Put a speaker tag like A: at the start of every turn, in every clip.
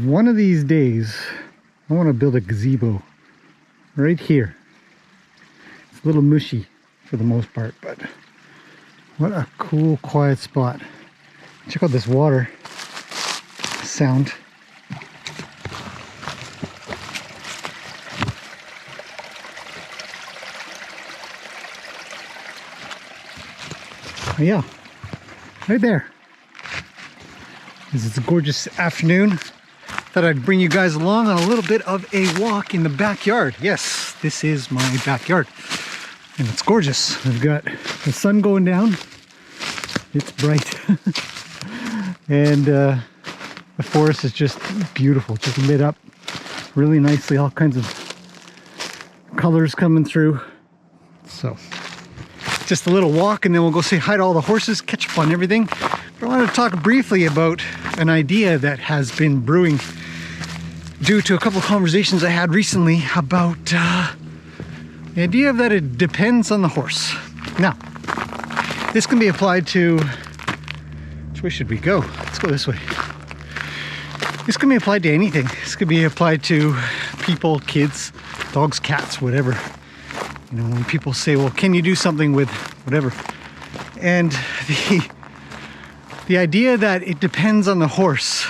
A: One of these days, I want to build a gazebo right here. It's a little mushy for the most part, but what a cool, quiet spot. Check out this water sound. Oh, yeah, right there. It's a gorgeous afternoon. Thought I'd bring you guys along on a little bit of a walk in the backyard. Yes, this is my backyard, and it's gorgeous. We've got the sun going down. It's bright, and the forest is just beautiful, just lit up really nicely. All kinds of colors coming through. So, just a little walk, and then we'll go say hi to all the horses, catch up on everything. But I wanted to talk briefly about an idea that has been brewing due to a couple of conversations I had recently about the idea that it depends on the horse. Now, this can be applied to, which way should we go? Let's go this way. This can be applied to anything. This could be applied to people, kids, dogs, cats, whatever. You know, when people say, well, can you do something with whatever? And the idea that it depends on the horse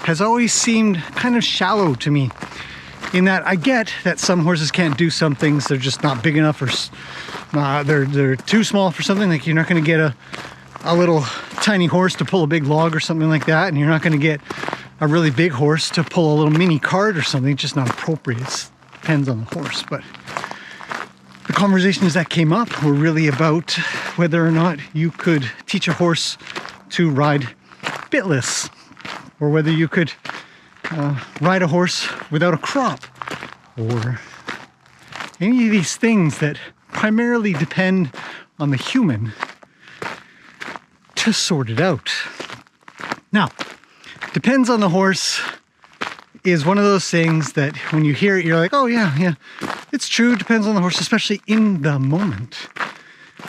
A: has always seemed kind of shallow to me, in that I get that some horses can't do some things. They're just not big enough, or they're too small for something. Like, you're not going to get a little tiny horse to pull a big log or something like that, and you're not going to get a really big horse to pull a little mini cart or something. It's just not appropriate. It depends on the horse. But the conversations that came up were really about whether or not you could teach a horse to ride bitless, or whether you could ride a horse without a crop, or any of these things that primarily depend on the human to sort it out. Now, depends on the horse is one of those things that when you hear it, you're like, oh yeah, it's true, depends on the horse, especially in the moment.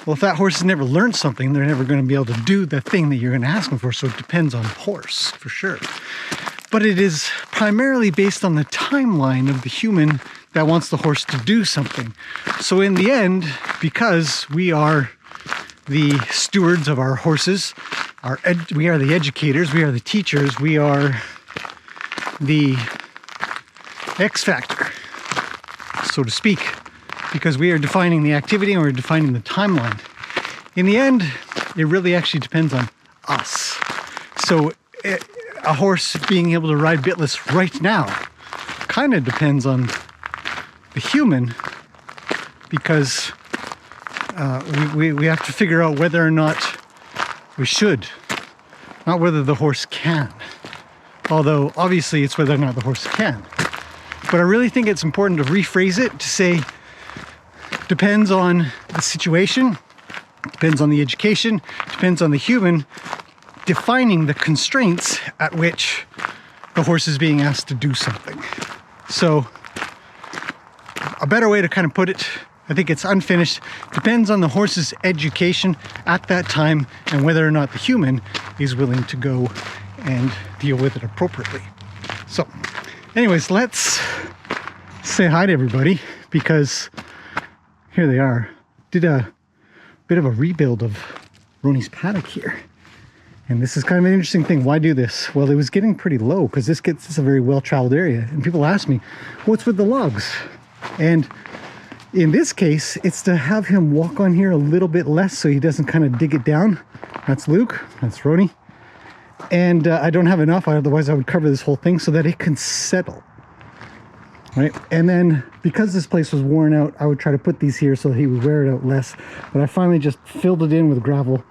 A: Well, if that horse has never learned something, they're never going to be able to do the thing that you're going to ask them for, so it depends on the horse, for sure. But it is primarily based on the timeline of the human that wants the horse to do something. So in the end, because we are the stewards of our horses, we are the educators, we are the teachers, we are the X factor, so to speak, because we are defining the activity and we're defining the timeline. In the end, it really actually depends on us. So a horse being able to ride bitless right now kind of depends on the human, because we have to figure out whether or not we should, not whether the horse can. Although obviously it's whether or not the horse can. But I really think it's important to rephrase it to say, depends on the situation, depends on the education, depends on the human, defining the constraints at which the horse is being asked to do something. So a better way to kind of put it, I think it's unfinished, depends on the horse's education at that time and whether or not the human is willing to go and deal with it appropriately. So anyways, let's say hi to everybody, because here they are. Did a bit of a rebuild of Rooneys Paddock here. And this is kind of an interesting thing. Why do this? Well, it was getting pretty low, because this is a very well-traveled area. And people ask me, what's with the logs? And in this case, it's to have him walk on here a little bit less so he doesn't kind of dig it down. That's Luke, that's Roni. And I don't have enough, otherwise I would cover this whole thing so that it can settle. Right, and then because this place was worn out, I would try to put these here so that he would wear it out less. But I finally just filled it in with gravel.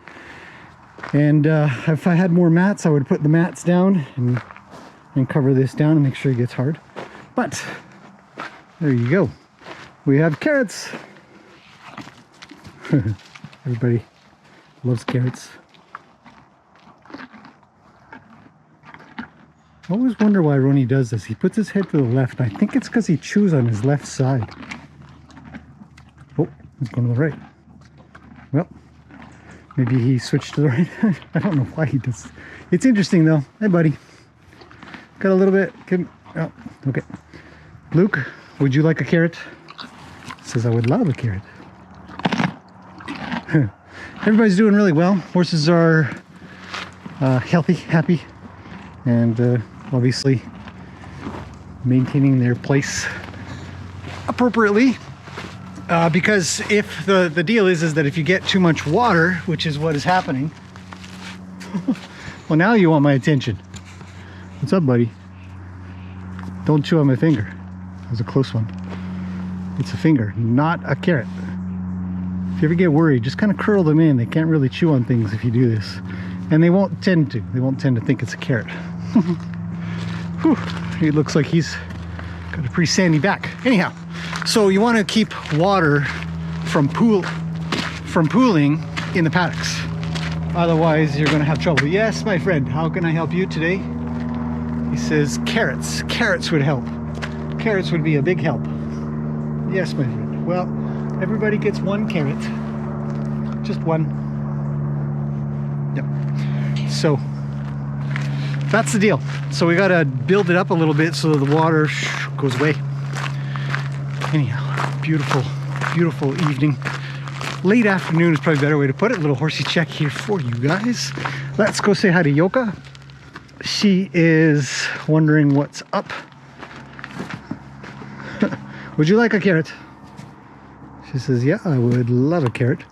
A: And if I had more mats, I would put the mats down and cover this down and make sure it gets hard. But there you go. We have carrots. Everybody loves carrots. I always wonder why Roni does this. He puts his head to the left. I think it's because he chews on his left side. Oh, he's going to the right. Well, maybe he switched to the right. I don't know why he does. It's interesting though. Hey, buddy. Got a little bit. Oh, okay. Luke, would you like a carrot? Says I would love a carrot. Everybody's doing really well. Horses are healthy, happy, and obviously maintaining their place appropriately. Because if the deal is that if you get too much water, which is what is happening. Well, now you want my attention. What's up, buddy? Don't chew on my finger. That was a close one. It's a finger, not a carrot. If you ever get worried, just kind of curl them in. They can't really chew on things if you do this. And they won't tend to. They won't tend to think it's a carrot. Whew. It looks like he's got a pretty sandy back. Anyhow, so you want to keep water from pooling in the paddocks. Otherwise, you're going to have trouble. Yes, my friend, how can I help you today? He says carrots. Carrots would help. Carrots would be a big help. Yes, my friend. Well, everybody gets one carrot. Just one. Yep. So that's the deal. So we got to build it up a little bit so that the water goes away. Anyhow, beautiful, beautiful evening. Late afternoon is probably a better way to put it. A little horsey check here for you guys. Let's go say hi to Yoka. She is wondering what's up. Would you like a carrot? She says, yeah, I would love a carrot.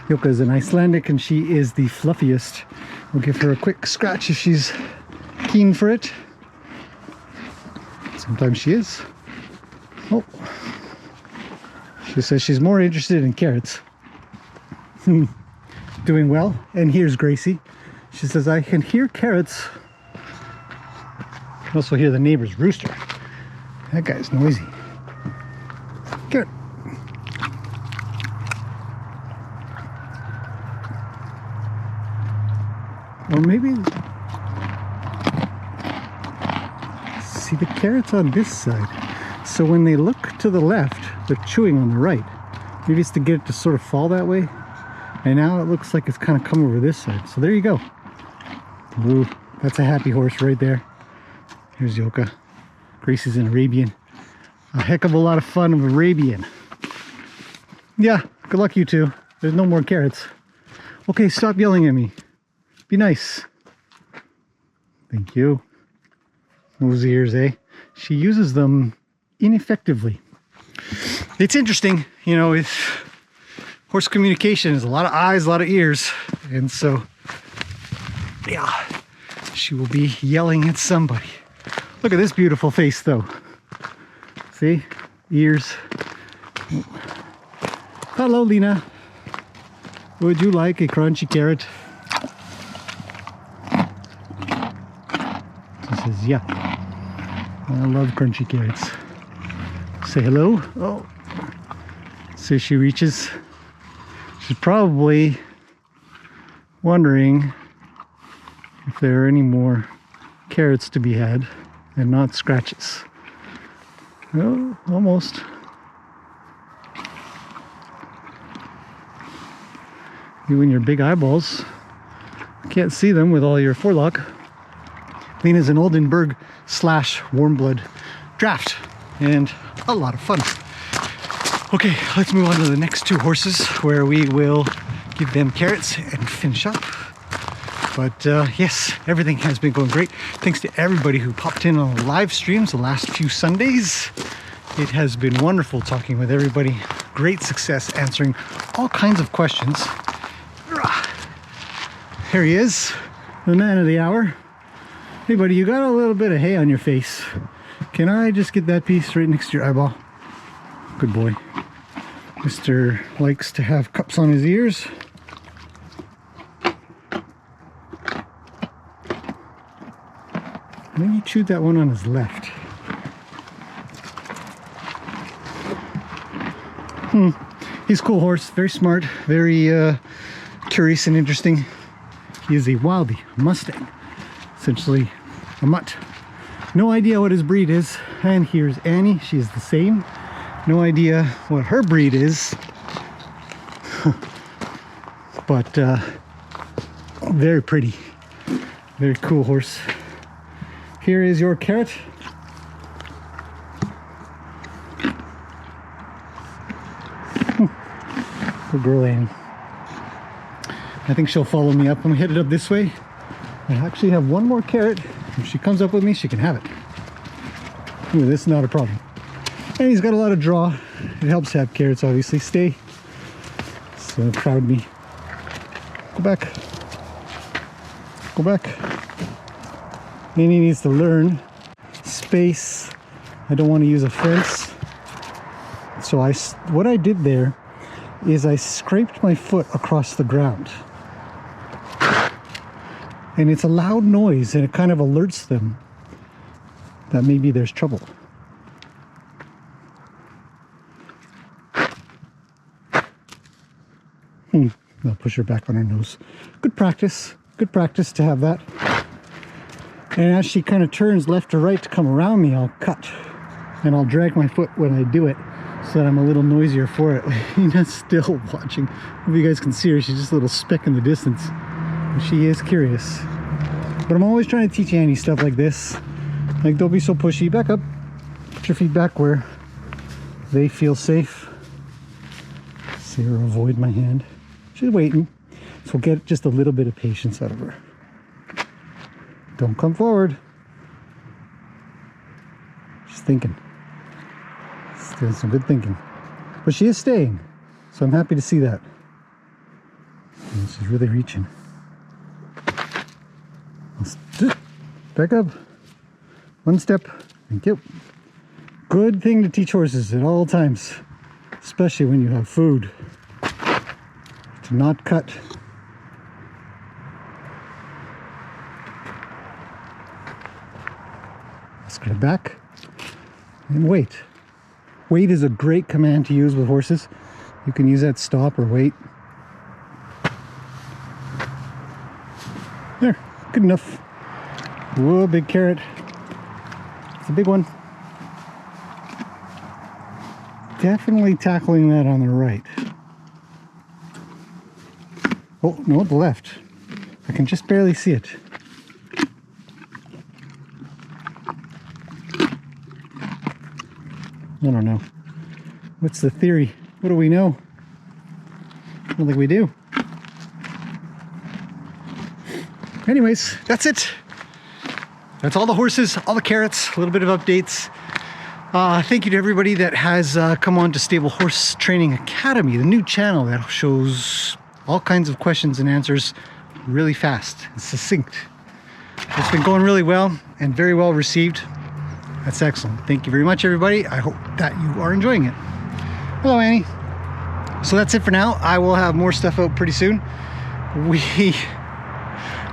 A: Yoka is an Icelandic and she is the fluffiest. We'll give her a quick scratch if she's keen for it. Sometimes she is. Oh. She says she's more interested in carrots. Doing well. And here's Gracie. She says, I can hear carrots. I can also hear the neighbor's rooster. That guy's noisy. Carrot. Or maybe... See the carrots on this side. So when they look to the left, they're chewing on the right. Maybe it's to get it to sort of fall that way. And now it looks like it's kind of come over this side. So there you go. Ooh, that's a happy horse right there. Here's Yoka. Gracie's an Arabian. A heck of a lot of fun of Arabian. Yeah, good luck you two. There's no more carrots. Okay, stop yelling at me. Be nice. Thank you. Those ears, eh? She uses them ineffectively. It's interesting, you know, with horse communication is a lot of eyes, a lot of ears. And so, yeah, she will be yelling at somebody. Look at this beautiful face, though. See? Ears. Hello, Lina. Would you like a crunchy carrot? She says, yeah. I love crunchy carrots. Say hello. Oh. So she reaches. She's probably wondering if there are any more carrots to be had and not scratches. Oh, almost. You and your big eyeballs. Can't see them with all your forelock. Lina's an Oldenburg / warm blood draft and a lot of fun. Okay, let's move on to the next two horses where we will give them carrots and finish up. But yes, everything has been going great. Thanks to everybody who popped in on the live streams the last few Sundays. It has been wonderful talking with everybody. Great success answering all kinds of questions. Here he is, the man of the hour. Hey buddy, you got a little bit of hay on your face. Can I just get that piece right next to your eyeball? Good boy. Mr. likes to have cups on his ears. I think he chewed that one on his left. He's a cool horse, very smart, very curious and interesting. He is a Wildie, a Mustang, essentially a mutt. No idea what his breed is. And here's Annie, she's the same. No idea what her breed is. But Very pretty. Very cool horse. Here is your carrot. Good girl, Annie. I think she'll follow me up. I'm headed up this way. I actually have one more carrot. If she comes up with me, she can have it. Ooh, this is not a problem. And he's got a lot of draw. It helps to have carrots, obviously. Stay. So crowd me. Go back. Go back. Annie needs to learn space. I don't want to use a fence. So what I did there is I scraped my foot across the ground. And it's a loud noise, and it kind of alerts them that maybe there's trouble. I'll push her back on her nose. Good practice to have that. And as she kind of turns left or right to come around me, I'll cut. And I'll drag my foot when I do it so that I'm a little noisier for it. Lina's still watching. If you guys can see her, she's just a little speck in the distance. And she is curious. But I'm always trying to teach Annie stuff like this. Like, don't be so pushy. Back up. Put your feet back where they feel safe. See her avoid my hand. She's waiting. So we'll get just a little bit of patience out of her. Don't come forward. She's thinking. She's doing some good thinking. But she is staying. So I'm happy to see that. And she's really reaching. Back up. One step. Thank you. Good thing to teach horses at all times. Especially when you have food. To not cut. Let's get it back and wait. Wait is a great command to use with horses. You can use that stop or wait. There, good enough. Whoa, big carrot. It's a big one. Definitely tackling that on the right. Oh, no, the left. I can just barely see it. I don't know. What's the theory? What do we know? I don't think we do. Anyways, that's it. That's all the horses, all the carrots, a little bit of updates. Thank you to everybody that has come on to Stable Horse Training Academy, the new channel that shows all kinds of questions and answers really fast and succinct. It's been going really well and very well received. That's excellent. Thank you very much, everybody. I hope that you are enjoying it. Hello, Annie. So that's it for now. I will have more stuff out pretty soon.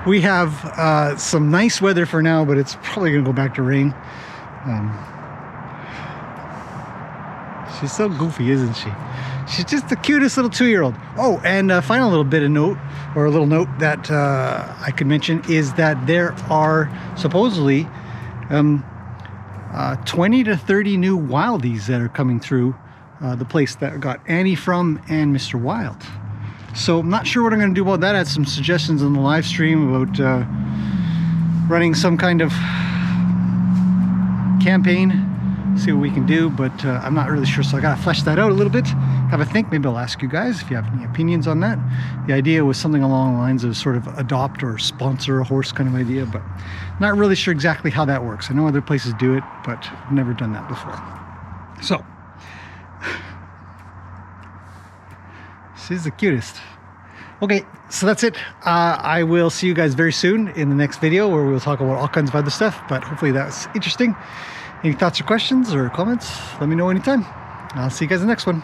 A: We have some nice weather for now, but it's probably gonna go back to rain. She's so goofy, isn't she? She's just the cutest little 2-year-old. Oh, and a final little bit of note, or a little note that I could mention is that there are supposedly 20 to 30 new wildies that are coming through the place that got Annie from and Mr. Wild. So I'm not sure what I'm going to do about that. I had some suggestions on the live stream about running some kind of campaign, see what we can do, but I'm not really sure, so I gotta flesh that out a little bit, have a think. Maybe I'll ask you guys if you have any opinions on that. The idea was something along the lines of sort of adopt or sponsor a horse kind of idea, but not really sure exactly how that works. I know other places do it, but I've never done that before. So she's the cutest. Okay, so that's it. I will see you guys very soon in the next video where we'll talk about all kinds of other stuff, but hopefully that's interesting. Any thoughts or questions or comments, let me know anytime. I'll see you guys in the next one.